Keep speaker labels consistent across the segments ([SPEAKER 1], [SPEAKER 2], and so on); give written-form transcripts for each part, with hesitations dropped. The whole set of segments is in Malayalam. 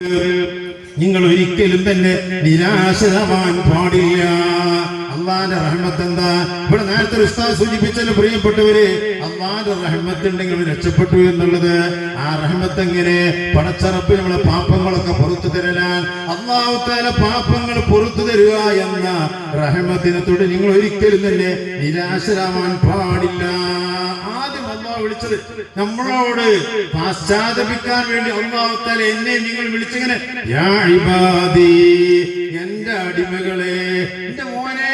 [SPEAKER 1] നിങ്ങൾ ഒരിക്കലും തന്നെ നിരാശരാവാൻ പാടില്ല. അള്ളാന്റെ റഹ്മത്ത് എന്താ? ഇവിടെ നേരത്തെ ഉസ്താദ് സൂചിപ്പിച്ചല്ലോ പ്രിയപ്പെട്ടവര്, അള്ളാന്റെ റഹ്മത്ത് ഉണ്ടെങ്കിൽ രക്ഷപ്പെട്ടു എന്നുള്ളത്. ആ റഹ്മത്ത് എങ്ങനെ? പടച്ചറപ്പ് നമ്മളെ പാപങ്ങളൊക്കെ പുറത്തു തരലാൻ, അള്ളാഹു തആല പാപങ്ങൾ പുറത്തു തരിക എന്ന റഹ്മത്തിനത്തോട് നിങ്ങൾ ഒരിക്കലും തന്നെ നിരാശരാവാൻ പാടില്ല. ആദ്യം അള്ളാഹു വിളിച്ചത് നമ്മളോട് പാശ്ചാത്തപിക്കാൻ വേണ്ടി. അള്ളാഹു തആല എന്നെ നിങ്ങൾ വിളിച്ചിങ്ങനെ, യാ ഇബാദി, എന്റെ അടിമകളെ, എന്റെ മോനെ,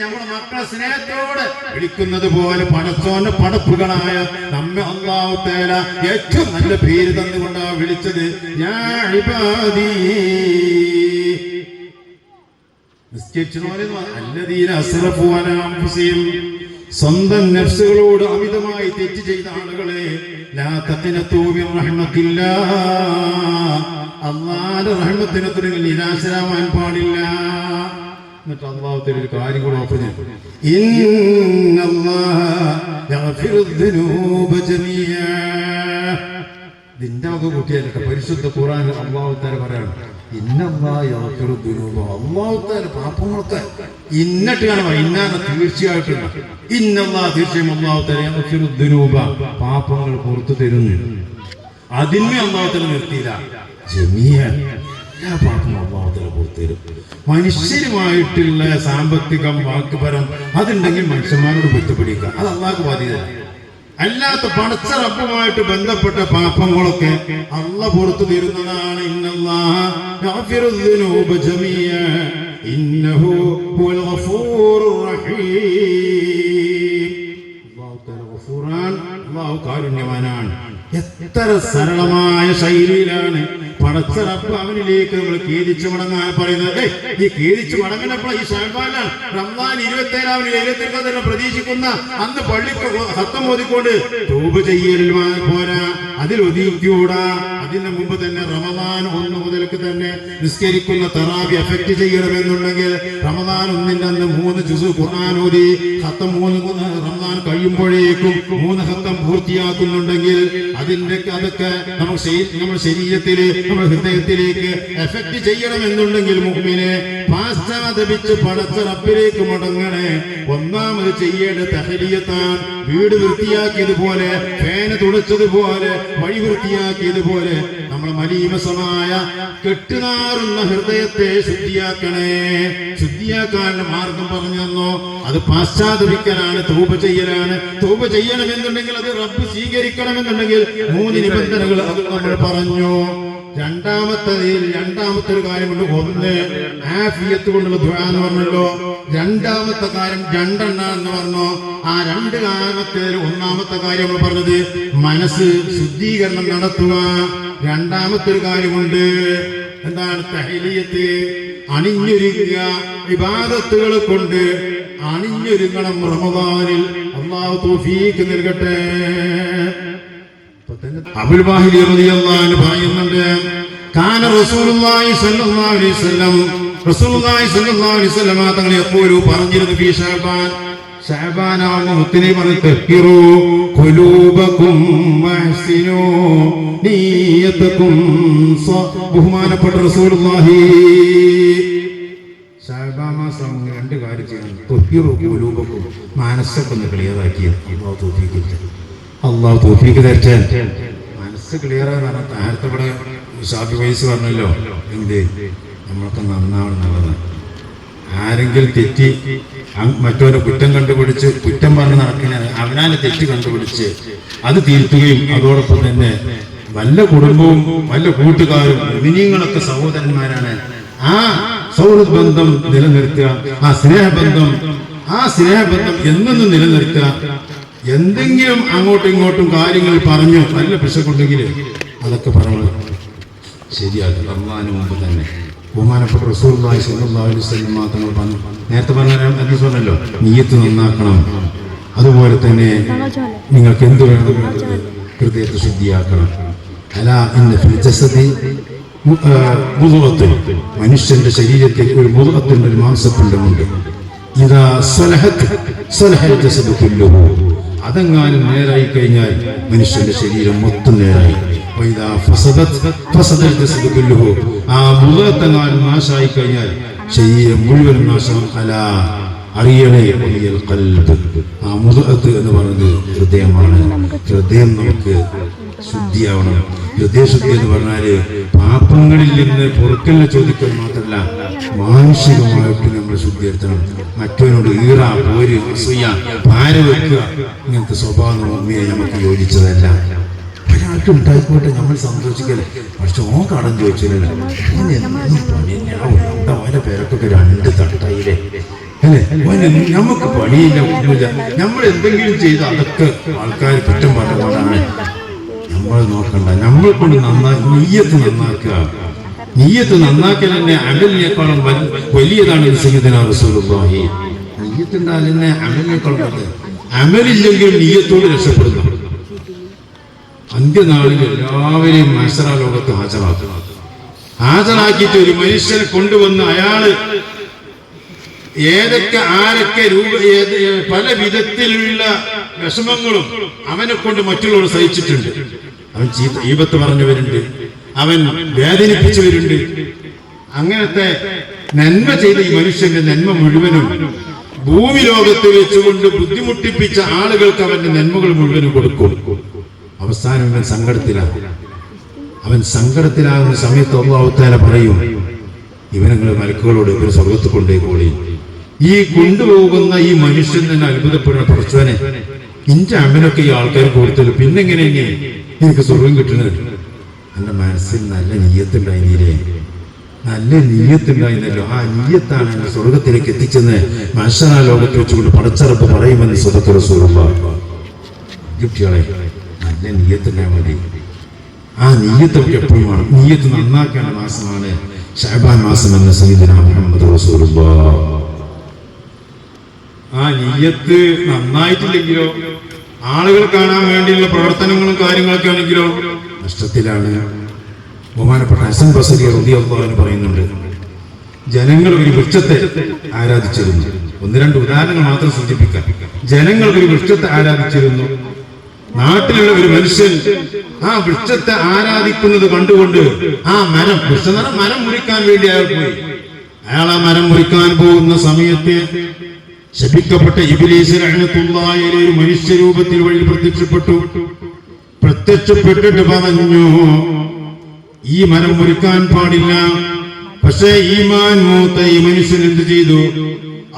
[SPEAKER 1] നമ്മുടെ മക്കളെ സ്നേഹത്തോടെ വിളിക്കുന്നത് പോലെ പടച്ചോന്റെ പടപ്പുകളായ നമ്മെ അല്ലാഹു തആല ഏറ്റവും നല്ല പേര് തന്നുകൊണ്ടാ വിളിച്ചത്, യാ ഇബാദി. അല്ലദീന അസ്റഫു അലാ അൻഫുസിഹിം, സ്വന്തം നഫ്സുകളോട് അമിതമായി തെറ്റ് ചെയ്ത ആളുകളെ, ലാ തഖ്നതു മിൻ റഹ്മത്തില്ലാഹ്, അല്ലാഹുവിന്റെ റഹ്മത്തിനെ തുടങ്ങി നിരാശരാവാൻ പാടില്ല. എന്നിട്ട് അല്ലാഹു തആല ഒരു കാര്യം കൂടി ഓഫർ ചെയ്തു, ഇന്നല്ലാഹ യഗ്ഫിറു ദുനൂബ ജമീഅ. ഇതിന്റെ ഒക്കെ കുട്ടിയല്ല, പരിശുദ്ധ ഖുർആനിൽ അല്ലാഹു തആല പറയാണ്, ഇന്നല്ലാഹ യഗ്ഫിറു ദുനൂബ, അല്ലാഹു തആല പാപങ്ങളൊക്കെ ഇന്നിട്ട് കാണാം, ഇന്നാണ് തീർച്ചയായിട്ടും, ഇന്നല്ലാഹ തീർച്ചയായും അല്ലാഹു തആല യഗ്ഫിറു ദുനൂബ, പാപങ്ങൾ പുറത്തു തരുന്നു. അതിന്മേ അല്ലാഹു തആല നിർത്തിയില്ല, ജമീഅൻ, എല്ലാ പാപങ്ങളും അല്ലാഹു തആല പുറത്തു തരും. മനുഷ്യരുമായിട്ടുള്ള സാമ്പത്തികം, വാക്കുപരം അതുണ്ടെങ്കിൽ മനുഷ്യന്മാരോട് പൊരുത്തപ്പെടിക്കുക, അത് അല്ലാഹുക്ക് ബാധ്യതയാണ്. അല്ലാത്ത പടച്ച റബ്ബുമായിട്ട് ബന്ധപ്പെട്ട പാപങ്ങളൊക്കെ അല്ലാഹു പുറത്തു തരുന്നതാണ്. ഇന്നല്ലാഹ യഗ്ഫിറു ദുനൂബ ജമീഅ ഇന്നഹു ഹുവൽ ഗഫൂറുർ റഹീം. അല്ലാഹു തആല ഗഫൂറാൻ, അല്ലാഹു കാരുണ്യവാനാണ്. എത്ര സരളമായ ശൈലിയിലാണ് പടച്ച റബ്ബ് അവനിലേക്ക് നമ്മൾ ഖേദിച്ചു മടങ്ങാൻ പറയുന്നത്. ഈ ഖേദിച്ചു മടങ്ങുന്നപ്പോൾ ഈ ശഅബാനിലാണ്, റമദാൻ 27-ാം ലൈലത്തുൽ ഖദർ പ്രതീക്ഷിക്കുന്ന അന്ന് പള്ളിക്ക് ഹത്തം ഓതിക്കൊണ്ട് തൗബ ചെയ്യൽ പോരാ, അതിൽ ഒതുങ്ങിക്കൂടാ. അതിന് മുമ്പ് തന്നെ റമദാൻ 1 മുതൽക്ക് തന്നെ നിസ്കരിക്കുന്ന തറാവി എഫക്ട് ചെയ്യണമെന്നുണ്ടെങ്കിൽ റമദാൻ 1-ന്റെ അന്ന് 3 ജുസ് ഖുർആൻ ഓതി ഹത്തം 3 റമദാൻ കഴിയുമ്പോഴേക്കും 3 ഹത്തം പൂർത്തിയാക്കുന്നുണ്ടെങ്കിൽ അതൊക്കെ നമ്മുടെ ശരീരത്തില്, നമ്മുടെ ഹൃദയത്തിലേക്ക് എഫക്ട് ചെയ്യണമെന്നുണ്ടെങ്കിൽ മുഅ്മിനെ പാശ്ചാത്തപിച്ച് പടച്ച റബ്ബിലേക്ക് മടങ്ങണേ. ഒന്നാമത് ചെയ്യേണ്ട തഹ്ലിയത്താണ്. വീട് വൃത്തിയാക്കിയതുപോലെ, ഫാന് തുടച്ചതുപോലെ, വഴി വൃത്തിയാക്കിയതുപോലെ നമ്മളെ മലീമസമായ കെട്ടുനാറുന്ന ഹൃദയത്തെ ശുദ്ധിയാക്കണേ. ശുദ്ധിയാക്കാനുള്ള മാർഗം പറഞ്ഞു തന്നോ, അത് പാശ്ചാത്തപിക്കലാണ്, തൗബ ചെയ്യലാണ്. തൗബ ചെയ്യണമെന്നുണ്ടെങ്കിൽ അത് റബ്ബ് സ്വീകരിക്കണമെന്നുണ്ടെങ്കിൽ 3 നിബന്ധനകൾ അത് നമ്മൾ പറഞ്ഞു. രണ്ടാമത്തെ ഒരു കാര്യമുണ്ട്. 1 ആഫിയത്ത് കൊണ്ടുള്ള ദുആ എന്ന് പറഞ്ഞല്ലോ. രണ്ടാമത്തെ കാര്യം 2 എന്ന് പറഞ്ഞു. ആ 2 കാര്യത്തിൽ ഒന്നാമത്തെ കാര്യം നമ്മൾ പറഞ്ഞത് മനസ്സ് ശുദ്ധീകരണം നടത്തുക. രണ്ടാമത്തെ ഒരു കാര്യമുണ്ട്, എന്താണ്? തഹ്ലിയത്ത്, അണിഞ്ഞൊരുങ്ങുക. ഇബാദത്തുകളെ കൊണ്ട് അണിഞ്ഞൊരുങ്ങണം റമദാനിൽ. അല്ലാഹു തൗഫീഖ് നൽകട്ടെ. അബൂൽ വാഹിദി റളിയല്ലാഹു അൻഹു പറയുന്നുണ്ട്, കാന റസൂലുള്ളാഹി സ്വല്ലല്ലാഹു അലൈഹി വസല്ലം, റസൂലുള്ളാഹി സ്വല്ലല്ലാഹു അലൈഹി വസല്ലം തങ്ങൾ എപ്പോഴും പറഞ്ഞിരുന്നു, ഫീ ശഅബാൻ, ശഅബാനാവുന്ന മുത്തിനെ പറഞ്ഞു, തഖിറു ഖുലൂബകും വഹ്സിനു നിയ്യതകും. ബഹുമാനപ്പെട്ട റസൂലുള്ളാഹി ശഅബാൻ മാസം 2 കാര്യം ചെയ്യണം. തഖിറു ഖുലൂബകും, മനസ്സൊക്കെ ഒന്ന് ക്ലിയറാക്കി. അല്ലാഹു തൗഫീഖ് തരട്ടെ. മനസ്സ് ക്ലിയർ ആയി പറഞ്ഞാൽ നേരത്തെ ഇവിടെ ഷാഫി വൈസ് പറഞ്ഞല്ലോ, എന്ത് നമ്മളൊക്കെ നന്നാവണം എന്നുള്ളത്. ആരെങ്കിലും തെറ്റി മറ്റൊരു കുറ്റം കണ്ടുപിടിച്ച് കുറ്റം പറഞ്ഞ് നടക്കുന്ന അവനാലെ തെറ്റ് കണ്ടുപിടിച്ച് അത് തിരുത്തുകയും അതോടൊപ്പം തന്നെ വല്ല കുടുംബവും വല്ല കൂട്ടുകാരും മിനിങ്ങളൊക്കെ സഹോദരന്മാരാണ്. ആ സൗഹൃദ ബന്ധം നിലനിർത്തുക, ആ സ്നേഹബന്ധം എന്നെന്നും നിലനിർത്തുക. എന്തെങ്കിലും അങ്ങോട്ടും ഇങ്ങോട്ടും കാര്യങ്ങൾ പറഞ്ഞു നല്ല പിശകുണ്ടെങ്കിൽ അതൊക്കെ പറഞ്ഞു ശരിയാക്കി റമദാന് മുമ്പ് തന്നെ. ബഹുമാനപ്പെട്ട റസൂലുള്ളാഹി സ്വല്ലല്ലാഹു അലൈഹി വസല്ലം തങ്ങൾ പറഞ്ഞു, നേരത്തെ പറഞ്ഞല്ലോ, നിയ്യത്ത് നന്നാക്കണം. അതുപോലെ തന്നെ നിങ്ങൾക്ക് എന്ത് വേണം, ഹൃദയത്തെ ശുദ്ധിയാക്കണം. അലാ ഇന്ന ഫിൽ ജസദി മുദ്ഗത്തുൻ, മനുഷ്യന്റെ ശരീരത്തിൽ ഒരു മുദ്ഗത്തുണ്ട്, ഒരു മാംസപിണ്ഡമുണ്ട്. ഇദാ സലഹത് സലഹൽ ജസദു കുല്ലുഹു, അതെങ്ങാനും നേരായി കഴിഞ്ഞാൽ മനുഷ്യന്റെ ശരീരം മൊത്തം നേരായി. ആ മുഖത്തെങ്ങാനും നാശമായി കഴിഞ്ഞാൽ ശരീരം മുഴുവൻ നാശം. അറിയണേ ആ മുഖത്ത് എന്ന് പറയുന്നത് ഹൃദയമാണ്. ഹൃദയം നമുക്ക് ശുദ്ധിയാവണം. ഹൃദയശുദ്ധി എന്ന് പറഞ്ഞാല് പാപങ്ങളിൽ നിന്ന് പൊറുക്കലിനെ ചോദിക്കൽ മാത്രമല്ല, മാനുഷികമായിട്ട് നമ്മൾ ശുദ്ധിയെടുത്തണം. മറ്റവനോട് ഈറ, പോര്, അസൂയ, ഭാര വെക്കുക, ഇങ്ങനത്തെ സ്വഭാവം ഭൂമിയെ നമുക്ക് യോജിച്ചതല്ല. ഒരാൾക്ക് ഉണ്ടായിക്കോട്ടെ, നമ്മൾ സന്തോഷിക്കല്ലേ. പക്ഷെ ഓൻ കടം ചോദിച്ചില്ലല്ലോ, അവന്റെ പേരൊക്കെ 2 തട്ടായില്ലേ അല്ലേ? നമുക്ക് പണിയില്ല, ഒന്നുമില്ല. നമ്മൾ എന്തെങ്കിലും ചെയ്ത് അതൊക്കെ ആൾക്കാർ കുറ്റം പറഞ്ഞുകൊണ്ടാണ്. നമ്മൾ നോക്കണ്ട, നമ്മൾ കൊണ്ട് നീയത്ത് നന്നാക്കുക. നീയത്ത് നന്നാക്കൽ തന്നെ അമലിനേക്കാളും വലിയതാണ്. സയ്യിദുനാ റസൂലുള്ളാഹി നീയത്തുണ്ടാൽ തന്നെ അമലിനേക്കാളും വലുത്. അമലില്ലെങ്കിലും നീയത്തോട് രക്ഷപ്പെടുന്നു. അന്ത്യനാളിൽ എല്ലാവരെയും മഹ്ശറ ലോകത്ത് ഹാജരാക്കിയിട്ട് ഒരു മനുഷ്യനെ കൊണ്ടുവന്ന് അയാള് ആരൊക്കെ പല വിധത്തിലുള്ള വിഷമങ്ങളും അവനെ കൊണ്ട് മറ്റുള്ളവർ സഹിച്ചിട്ടുണ്ട്. അവൻ ഈബത്ത് പറഞ്ഞവരുണ്ട്, അവൻ വേദനിപ്പിച്ചവരുണ്ട്. അങ്ങനത്തെ നന്മ ചെയ്ത ഈ മനുഷ്യന്റെ നന്മ മുഴുവനും ഭൂമി ലോകത്ത് വെച്ചുകൊണ്ട് ബുദ്ധിമുട്ടിപ്പിച്ച ആളുകൾക്ക് അവന്റെ നന്മകൾ മുഴുവനും കൊടുക്കും. അവസാനം അവൻ സങ്കടത്തിലാകുന്ന സമയത്ത് അല്ലാഹു തആല പറയും, ഇവനങ്ങൾ മലക്കുകളോട് ഇവർ സ്വർഗത്ത് കൊണ്ടേക്കോളി. ഈ കൊണ്ടുപോകുന്ന ഈ മനുഷ്യൻ തന്നെ അത്ഭുതപ്പെടുന്ന പടച്ചോനെ, ഇന്റെ അമ്മനൊക്കെ ഈ ആൾക്കാർ കൊടുത്തല്ലോ, പിന്നെങ്ങനെ എനിക്ക് സ്വർഗം കിട്ടുന്നത്? എന്റെ മനസ്സിൽ നല്ല നീയത്തുണ്ടായിരുന്നില്ലേ? നല്ല നീയത്തുണ്ടായിരുന്നല്ലോ. ആ നീയത്താണ് എന്നെ സ്വർഗത്തിലേക്ക് എത്തിച്ചെന്ന് മഹ്ശറ ലോകത്ത് വെച്ചുകൊണ്ട് പടച്ചറപ്പ് പറയുമെന്ന് സ്വതന്ത്ര റസൂലുള്ളാഹി. കുട്ടികളെ, നല്ല നീയത്തുണ്ടായാൽ മതി. ആ നീയത്തൊക്കെ എപ്പോഴും വേണം. നീയത്ത് നന്നാക്കേണ്ട മാസമാണ് ശഅബാൻ മാസം എന്ന സയ്യിദുനാ മുഹമ്മദ് റസൂലുള്ളാഹി. ആ നീയത്ത് നന്നായിട്ടില്ലെങ്കിലോ, ആളുകൾ കാണാൻ വേണ്ടിയുള്ള പ്രവർത്തനങ്ങളും കാര്യങ്ങളൊക്കെ ആണെങ്കിലോ നഷ്ടത്തിലാണ്. ബഹുമാനപ്പെട്ട ഹസൻ ബസരി റളിയല്ലാഹു അൻഹു പറയുന്നുണ്ട്, ജനങ്ങൾ ഒരു വൃക്ഷത്തെ ആരാധിച്ചിരുന്നു. 1-2 ഉദാഹരണങ്ങൾ മാത്രം സൂചിപ്പിക്കാം. ജനങ്ങൾ ഒരു വൃക്ഷത്തെ ആരാധിച്ചിരുന്നു. നാട്ടിലുള്ള ഒരു മനുഷ്യൻ ആ വൃക്ഷത്തെ ആരാധിക്കുന്നത് കണ്ടുകൊണ്ട് ആ മരം മുറിക്കാൻ വേണ്ടി അയാൾ പോയി. അയാൾ ആ മരം മുറിക്കാൻ പോകുന്ന സമയത്ത് ശപിക്കപ്പെട്ട ഇബ്ലീസ് റഹ്മത്തുള്ളാഹി അലൈഹി മനുഷ്യരൂപത്തിൽ വഴി പ്രത്യക്ഷപ്പെട്ടിട്ട് പറഞ്ഞു, ഈ മരം മുറിക്കാൻ പാടില്ല. പക്ഷേ ഈമാൻ മൂത്ത ഈ മനുഷ്യൻ എന്ത് ചെയ്തു?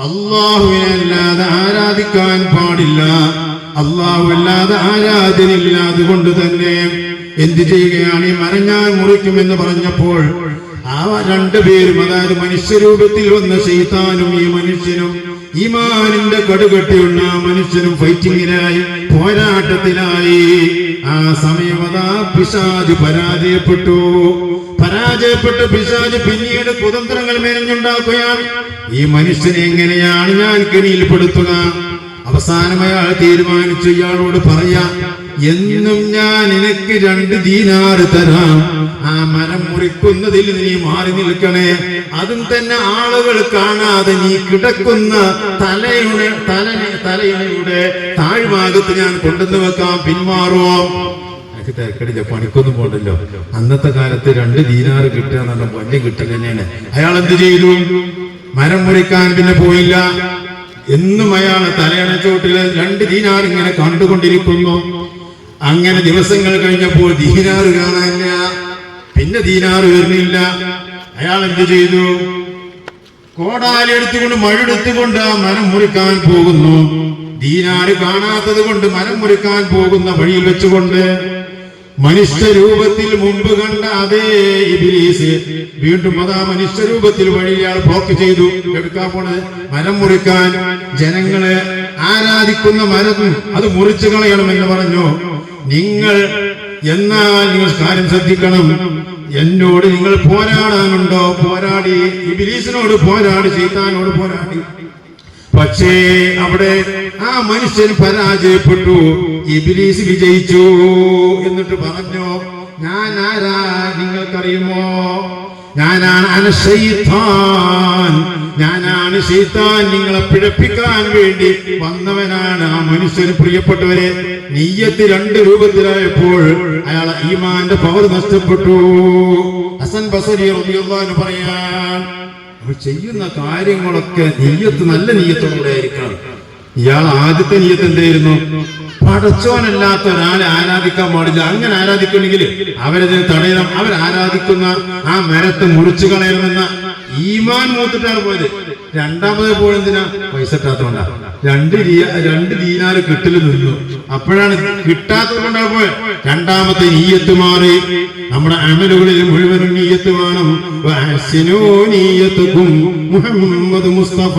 [SPEAKER 1] അല്ലാഹുവിനെ അല്ലാതെ ആരാധിക്കാൻ പാടില്ല, അല്ലാഹു അല്ലാതെ ആരാധനയില്ല. അതുകൊണ്ട് തന്നെ എന്ത് ചെയ്യുകയാണ്? ഈ മരം ഞാൻ മുറിക്കുമെന്ന് പറഞ്ഞപ്പോൾ ആ 2 പേരും, അതായത് മനുഷ്യരൂപത്തിൽ വന്ന ശൈത്താനും ഈ മനുഷ്യനും, ഈമാനിന്റെ കടുകട്ടിയുള്ള മനുഷ്യനും ഫൈറ്റിങ്ങിനായി, പോരാട്ടത്തിലായി. ആ സമയമതാ പിശാച് പരാജയപ്പെട്ട പിശാച് പിന്നീട് കുതന്ത്രങ്ങൾ മെനഞ്ഞുണ്ടാക്കുകയാണ്. ഈ മനുഷ്യനെ എങ്ങനെയാണ് ഞാൻ കെണിയിൽപ്പെടുത്തുക? അവസാനം അയാൾ തീരുമാനിച്ചു, ഇയാളോട് പറയാം, എന്നും ഞാൻ നിനക്ക് 2 ദീനാർ തരാം, ആ മരം മുറിക്കുന്നതിൽ നീ മാറി നിൽക്കണേ. അതും തന്നെ ആളുകൾ കാണാതെ നീ കിടക്കുന്ന തലയിണയുടെ താഴ്ഭാഗത്ത് ഞാൻ കൊണ്ടുവന്ന് വെക്കാം, പിന്മാറുമോ? എനിക്ക് തിരക്കടില്ല, പണിക്കൊന്നും പോകണ്ടല്ലോ. അന്നത്തെ കാലത്ത് 2 ദീനാർ കിട്ടുക എന്നുള്ള വലിയ കിട്ടൽ തന്നെയാണ്. അയാൾ എന്ത് ചെയ്തു? മരം മുറിക്കാൻ പിന്നെ പോയില്ല. എന്നും അയാൾ തലയണ ചോട്ടില് 2 ദീനാർ ഇങ്ങനെ കണ്ടുകൊണ്ടിരിക്കുന്നു. അങ്ങനെ ദിവസങ്ങൾ കഴിഞ്ഞപ്പോൾ ദീനാർ കാണാനില്ല, പിന്നെ ദീനാർ വരുന്നില്ല. അയാൾ എന്ത് ചെയ്തു? കോടാലി എടുത്തുകൊണ്ട് മഴെടുത്തുകൊണ്ട് ആ മരം മുറിക്കാൻ പോകുന്നു. ദീനാർ കാണാത്തത് കൊണ്ട് മരം മുറിക്കാൻ പോകുന്ന വഴിയിൽ വെച്ചുകൊണ്ട് മനുഷ്യരൂപത്തിൽ മുമ്പ് കണ്ട അതേ ഇബ്ലീസ് വീണ്ടും അതാ മനുഷ്യരൂപത്തിൽ വഴി അയാൾ ബ്ലോക്ക് ചെയ്തു. എടുക്കാൻ പോണത് മരം മുറിക്കാൻ, ജനങ്ങളെ ആരാധിക്കുന്ന മരം അത് മുറിച്ചു കളയണമെന്ന് പറഞ്ഞു. എന്നാൽ നിങ്ങൾ കാര്യം ശ്രദ്ധിക്കണം, എന്നോട് നിങ്ങൾ പോരാടാനുണ്ടോ? പോരാടി, ഇബ്ലീസിനോട് പോരാടി, ശൈത്താനോട് പോരാടി. പക്ഷേ അവിടെ ആ മനുഷ്യൻ പരാജയപ്പെട്ടു, ഇബ്ലീസ് വിജയിച്ചു. എന്നിട്ട് പറഞ്ഞു, ഞാൻ ആരാ നിങ്ങൾക്കറിയുമോ? ഞാനാണ് അനശൈത്താൻ, ഞാനാണ് ശൈത്താൻ, നിങ്ങളെ പിഴപ്പിക്കാൻ വേണ്ടി വന്നവനാണ് ആ മനുഷ്യന്. പ്രിയപ്പെട്ടവരെ, നിയ്യത്ത് രണ്ട് രൂപത്തിലായപ്പോൾ അയാളെ ഈമാന്റെ പവർ നഷ്ടപ്പെട്ടു. ഹസൻ ബസരി റളിയല്ലാഹു അൻഹു പറയാൻ, നമ്മൾ ചെയ്യുന്ന കാര്യങ്ങളൊക്കെ നിയ്യത്ത് നല്ല നിയ്യത്തോടെ ആയിരിക്കണം. ഇയാൾ ആദ്യത്തെ നിയ്യത്ത് എന്തായിരുന്നു? പടച്ചോനല്ലാത്ത ഒരാളെ ആരാധിക്കാൻ പാടില്ല. അങ്ങനെ ആരാധിക്കണമെങ്കിൽ അവരതിന് തടയണം. അവരാരാധിക്കുന്ന ആ മരത്തെ മുറിച്ചു കളയണമെന്ന ഈമാൻ മൂത്തിട്ടാണ് പോയത്. രണ്ടാമത് പോയതിനാ പൈസ ഇട്ടാത്തോണ്ടാ. രണ്ട് ദീനാറ് കിട്ടല് നിന്നു. അപ്പോഴാണ് കിട്ടാത്തത് കൊണ്ടാണ് പോയത്. രണ്ടാമത്തെ നീയത്ത് മാറി. നമ്മുടെ അമലുകളിൽ മുഴുവനും നീയത്ത് വേണം. മുഹമ്മദ് മുസ്തഫ